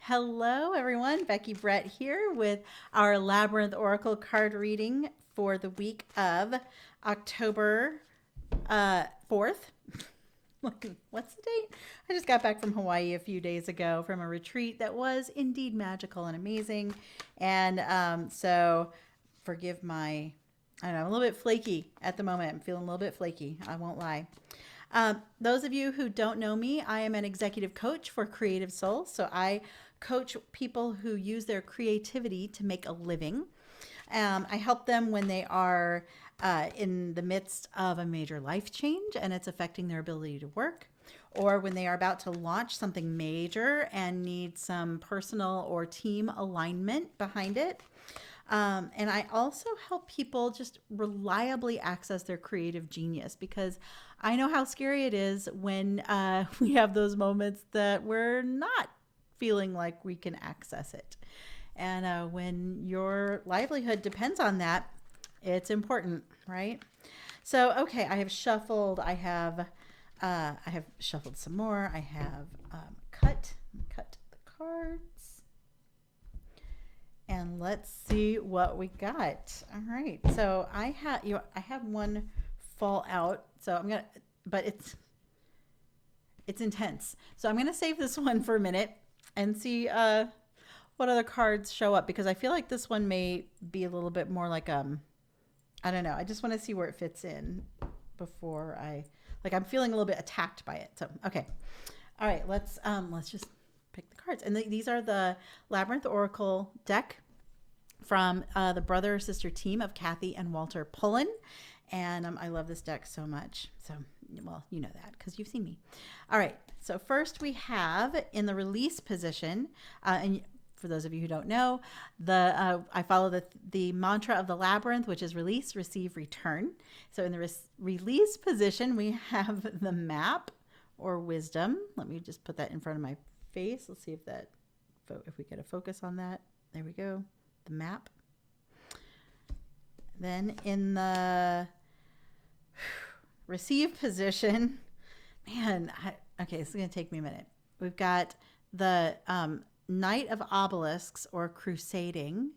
Hello, everyone. Becky Brett here with our Labyrinth Oracle card reading for the week of October 4th. What's the date? I just got back from Hawaii a few days ago from a retreat that was indeed magical and amazing. And so forgive my, I don't know, I'm a little bit flaky at the moment. I'm feeling a little bit flaky. I won't lie. Those of you who don't know me, I am an executive coach for Creative Souls. So I coach people who use their creativity to make a living. I help them when they are in the midst of a major life change and it's affecting their ability to work, or when they are about to launch something major and need some personal or team alignment behind it. And I also help people just reliably access their creative genius, because I know how scary it is when we have those moments that we're not feeling like we can access it. And when your livelihood depends on that, it's important, right? So, okay, I have shuffled. I have shuffled some more. I have cut the cards. And let's see what we got. All right. So I have one fall out. So I'm gonna, but it's intense. So I'm gonna save this one for a minute and see what other cards show up, because I feel like this one may be a little bit more like I don't know. I just want to see where it fits in before I'm feeling a little bit attacked by it. So okay. All right. Let's just pick the cards. And these are the Labyrinth Oracle deck from the brother or sister team of Kathy and Walter Pullen. And I love this deck so much. So, well, you know that because you've seen me. All right. So first we have in the release position, and for those of you who don't know, I follow the mantra of the Labyrinth, which is release, receive, return. So in the release position, we have the map or wisdom. Let me just put that in front of my face. Let's see if we get a focus on that. There we go. The map. Then in the receive position, man, okay, this is going to take me a minute. We've got the Knight of Obelisks or Crusading.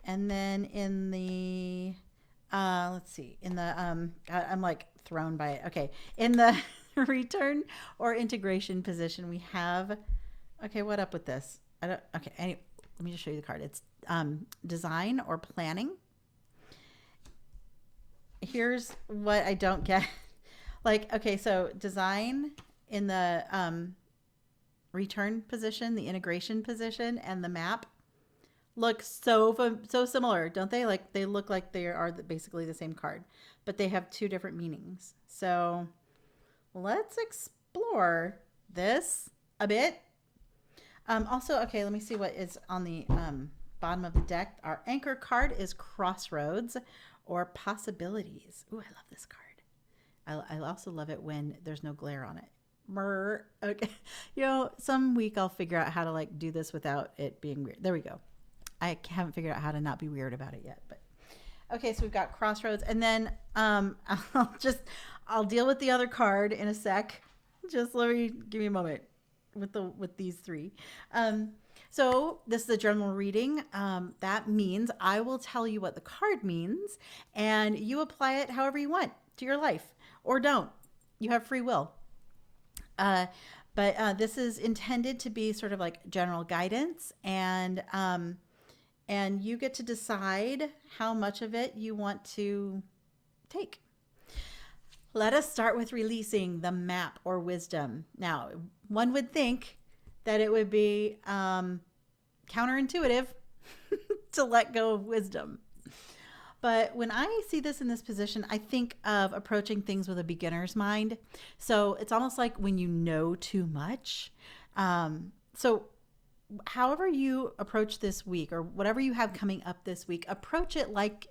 And then in the, let's see, in the, I'm like thrown by it. Okay. In the return or integration position, we have, okay, what up with this? Anyway, let me just show you the card. It's design or planning. Here's what I don't get. Okay, so design in the return position, the integration position, and the map look so similar, don't they? Like they look like they are basically the same card, but they have two different meanings. So let's explore this a bit. Also, okay, let me see what is on the bottom of the deck. Our anchor card is Crossroads or Possibilities. Ooh, I love this card. I also love it when there's no glare on it. Okay, some week I'll figure out how to do this without it being weird. There we go. I haven't figured out how to not be weird about it yet, but okay. So we've got Crossroads, and then I'll deal with the other card in a sec. Just give me a moment with these three. So this is a general reading. That means I will tell you what the card means, and you apply it however you want to your life, or don't. You have free will. But this is intended to be sort of like general guidance, and you get to decide how much of it you want to take. Let us start with releasing the map or wisdom. Now, one would think that it would be counterintuitive to let go of wisdom. But when I see this in this position, I think of approaching things with a beginner's mind. So it's almost like when you know too much. So however you approach this week, or whatever you have coming up this week, approach it like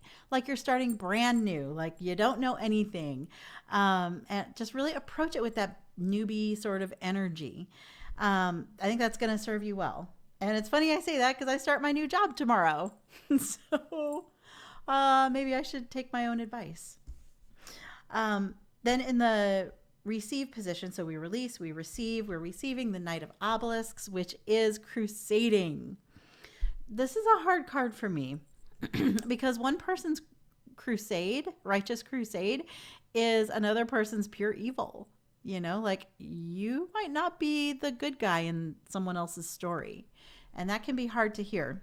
you're starting brand new, like you don't know anything. And just really approach it with that newbie sort of energy. I think that's going to serve you well. And it's funny I say that because I start my new job tomorrow. So maybe I should take my own advice. Then in the receive position. So we release, we receive, we're receiving the Knight of Obelisks, which is crusading. This is a hard card for me because one person's crusade, righteous crusade, is another person's pure evil. You know, like you might not be the good guy in someone else's story. And that can be hard to hear.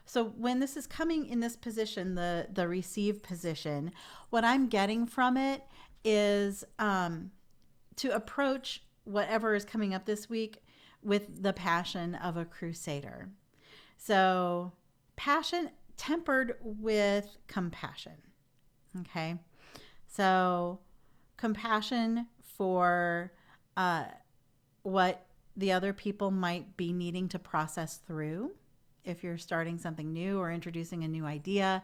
So when this is coming in this position, the receive position, what I'm getting from it is to approach whatever is coming up this week with the passion of a crusader. So passion tempered with compassion. Okay. So compassion for what the other people might be needing to process through if you're starting something new or introducing a new idea.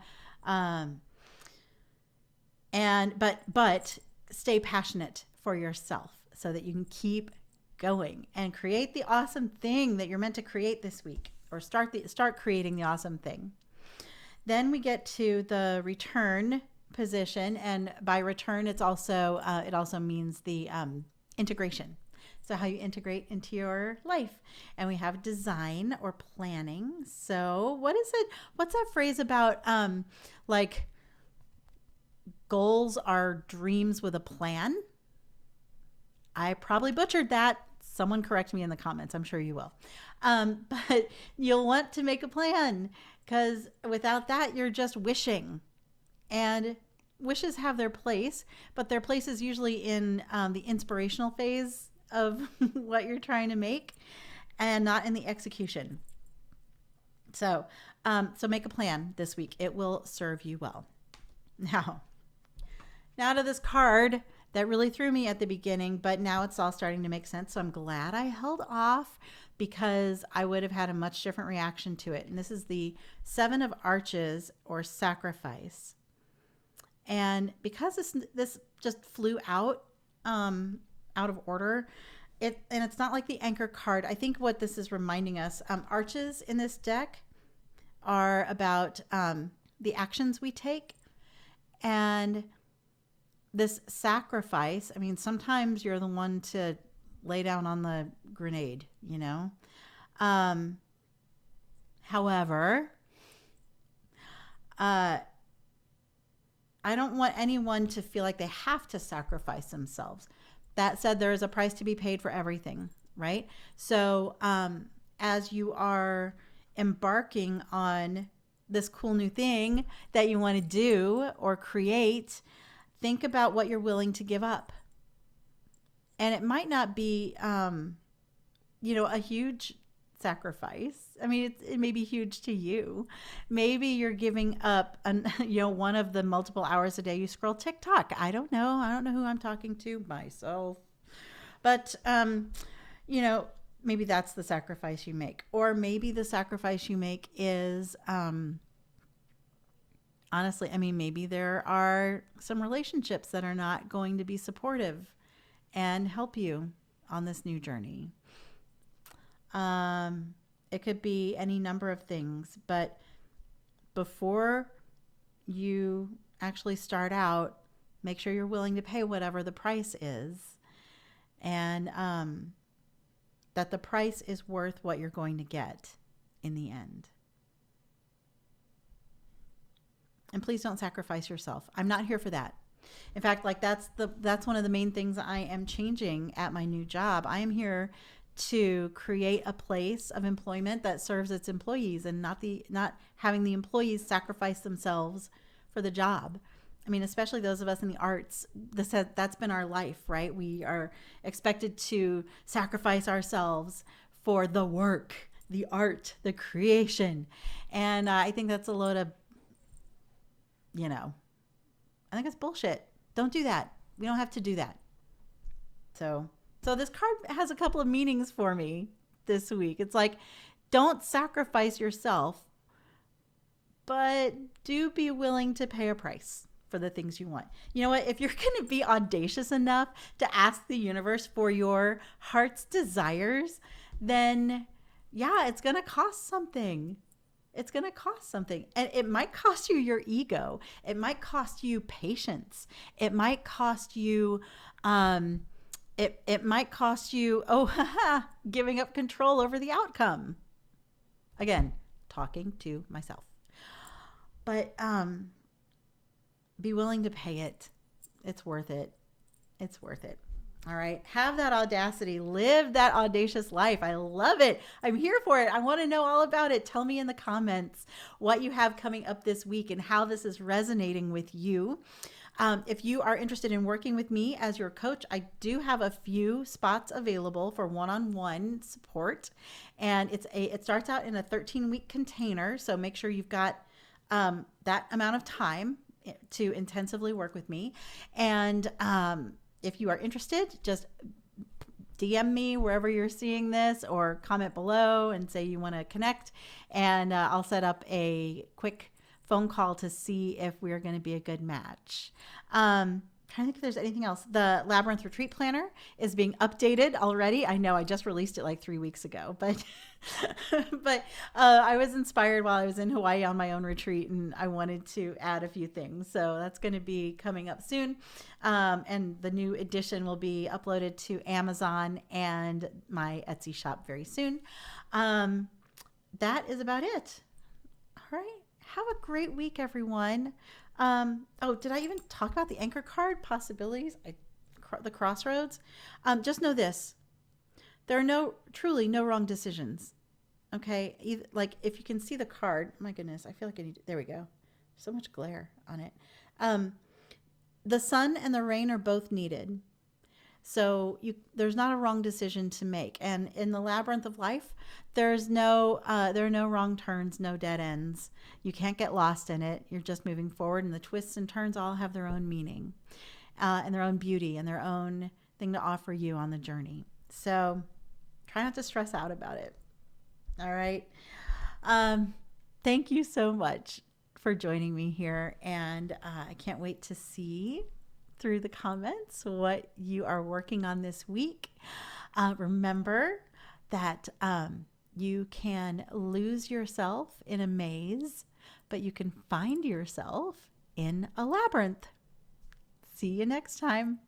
But stay passionate for yourself so that you can keep going and create the awesome thing that you're meant to create this week, or start creating the awesome thing. Then we get to the return position, and by return, it also means the integration. So how you integrate into your life. And we have design or planning. So what is it? What's that phrase about like goals are dreams with a plan? I probably butchered that. Someone correct me in the comments. I'm sure you will. But you'll want to make a plan, because without that, you're just wishing. And wishes have their place, but their place is usually in the inspirational phase of what you're trying to make, and not in the execution. So make a plan this week. It will serve you well. Now to this card that really threw me at the beginning, but now it's all starting to make sense. So I'm glad I held off, because I would have had a much different reaction to it. And this is the Seven of Arches, or sacrifice. And because this just flew out of order, and it's not like the anchor card. I think what this is reminding us, arches in this deck are about the actions we take. And this sacrifice, I mean, sometimes you're the one to lay down on the grenade, you know. However, I don't want anyone to feel like they have to sacrifice themselves. That said, there is a price to be paid for everything, right? So as you are embarking on this cool new thing that you want to do or create, think about what you're willing to give up. And it might not be, a huge sacrifice. I mean, it may be huge to you. Maybe you're giving up, one of the multiple hours a day you scroll TikTok. I don't know. I don't know who I'm talking to, myself. But, maybe that's the sacrifice you make. Or maybe the sacrifice you make is, honestly, I mean, maybe there are some relationships that are not going to be supportive and help you on this new journey. It could be any number of things, but before you actually start out, make sure you're willing to pay whatever the price is, and that the price is worth what you're going to get in the end. And please don't sacrifice yourself. I'm not here for that. In fact, like that's one of the main things I am changing at my new job. I am here to create a place of employment that serves its employees, and not having the employees sacrifice themselves for the job. I mean, especially those of us in the arts, that's been our life, right? We are expected to sacrifice ourselves for the work, the art, the creation. And I think that's a load of, I think it's bullshit. Don't do that. We don't have to do that. So this card has a couple of meanings for me this week. It's like, don't sacrifice yourself, but do be willing to pay a price for the things you want. You know what? If you're going to be audacious enough to ask the universe for your heart's desires, then yeah, it's going to cost something. It's going to cost something. And it might cost you your ego. It might cost you patience. It might cost you, it might cost you, giving up control over the outcome. Again, talking to myself. But be willing to pay it. It's worth it. It's worth it. All right. Have that audacity. Live that audacious life. I love it. I'm here for it. I want to know all about it. Tell me in the comments what you have coming up this week and how this is resonating with you. If you are interested in working with me as your coach, I do have a few spots available for one-on-one support. And it starts out in a 13-week container. So make sure you've got that amount of time to intensively work with me. And if you are interested, just DM me wherever you're seeing this or comment below and say you want to connect. And I'll set up a quick phone call to see if we're going to be a good match. Trying to think if there's anything else. The Labyrinth Retreat Planner is being updated already. I know I just released it like 3 weeks ago, but I was inspired while I was in Hawaii on my own retreat, and I wanted to add a few things. So that's going to be coming up soon. And the new edition will be uploaded to Amazon and my Etsy shop very soon. That is about it. All right. Have a great week, everyone. Did I even talk about the anchor card possibilities? The crossroads? Just know this. There are truly no wrong decisions. Okay? Like, if you can see the card, my goodness, I feel like there we go. So much glare on it. The sun and the rain are both needed. So there's not a wrong decision to make. And in the labyrinth of life, there are no wrong turns, no dead ends. You can't get lost in it. You're just moving forward, and the twists and turns all have their own meaning and their own beauty and their own thing to offer you on the journey. So try not to stress out about it. All right. Thank you so much for joining me here. And I can't wait to see through the comments what you are working on this week. Remember that you can lose yourself in a maze, but you can find yourself in a labyrinth. See you next time.